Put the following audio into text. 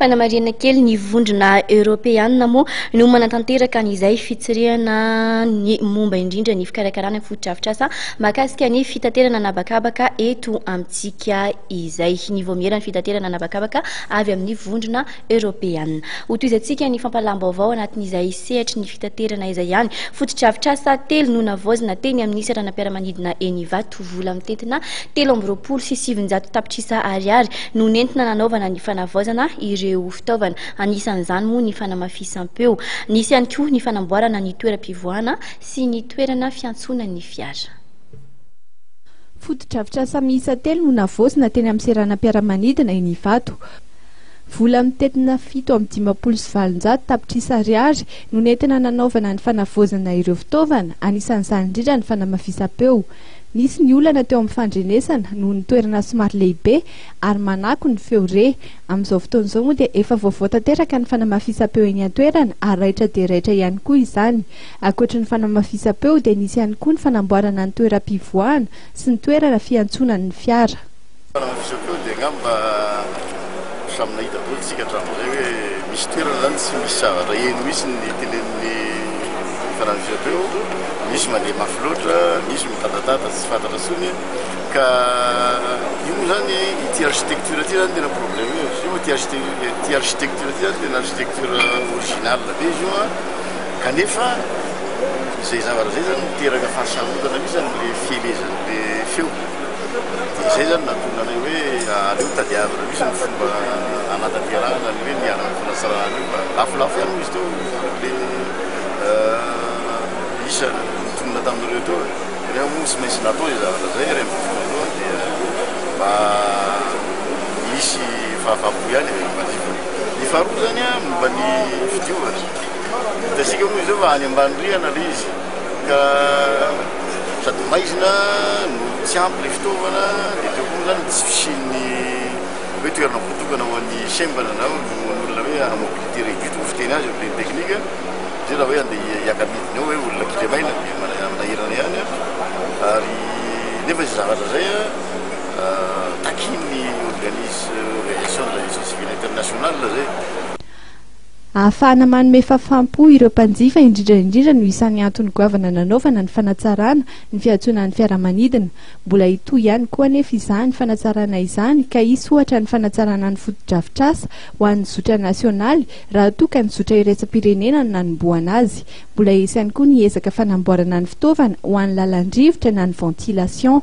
Fanamarihana kely ny vondrona Europeanina moa no manatanteraka an'izay fitsirihana ny momba indrindra ny fikarakarana fotodrafitrasa mahakasika ny fitaterana anabakabaka eto amintsika izay. Ny voamierana fitaterana anabakabaka avy amin'ny vondrona Europeanina. Hotoizantsika ny fampalam-baovao anatin'izay sehatra ny fitaterana izay ihany. Fotodrafitrasa telo no navaozina teny amin'ny seranam-piaramanidina Ivato Vola mitentina 327 tapitrisa Ariary no nentina nanaovana ny fanavaozana ireo fitaovana. Anisan'izany moa ny fanamafisam-peo. Nisy ihany koa ny fanamboarana ny toeram-pivoahana sy ny toerana fiantsonan'ny fiara. Fotodrafitrasa miisa telo no navaozina teny amin'ny seranam-piaramanidina Ivato. Vola mitentina 727 tapitrisa Ariary no nentina nanaovana ny fanavaozana ireo fitaovana. Anisan'izany indrindra ny fanamafisam-peo. Nisy ny olana teo amin'ny fandrenesana noho ny toerana somary lehibe ary manako ny feo re. Amin'izao fotoan'izao moa dia efa vaovao tanteraka ny fanamafisam-peo eny an-toerana ary raitra dia raitra ihany koa izany. Ankoatra ny fanamafisam-peo dia nisy ihany koa ny fanamboarana ny toeram-pivoahana sy ny toerana fiantsonan'ny fiara. Fanamafisam-peo dia ngamba samy nahita daholo tsika hatramin'izay hoe misy toerana zany tsy misy zavatra eny misy ny telen'ny fanamafisam-peo. Misy mandeha mafy loatra, misy mitatata tsy fantatra tsony ka io moa zany ity architecture ity zany tena problème io. Io ity architecture ity zany tena architecture original be izy io kanefa izay zavatra zay zany miteraka fahasarotsana misy zany le fielezan'le feo. Dia izay zany natonganay hoe aleo tadiavina misy ny fomba anatam-piarahana ny hoe miaraka fanasarana io lafolafo ihany izy teo le isa nitonona tamin'ireo teo rehefa moa tsy maintsy natao izay zavatra zay rehefa voaloha dia mba misy fahafaham-po ihany manjifa. Ny faharoa zany momba ny fidiovana. Hitasika moa izao fa any ambany rihana le izy ka sady maizina no tsy ampy le fitaovana dia teo koa zany tsy fisian'ny hoe toerana voatokana ho an'ny sembana na olona hoe mobilité réduite ho fiteny azy le teknika. Zay raha hoe andeha hiakamidina eo hoe olona kilemaina manahirana ihany ary nefa izay zavatra zay takin'ny organisation de la justice civile internationale zay. Ahafahana manome fahafaham-po ireo mpanjifa indrindra no isan'ny antony goavana nanaovana ny fanatsarana ny fiantsonan'ny fiaramanidina. Mbola itoy ihany koa anefa izany fanatsarana izany ka hisy ohatra ny fanatsarana ny fotodrafitrasa ho an'ny zotra nasionaly raha toa ka ny zotra iraisam-pirenena no nanomboana azy. Mbola hisy ihany koa ny ezaka fanamboarana ny fitaovana ho an'ny lalan-drivotra na ny ventilation.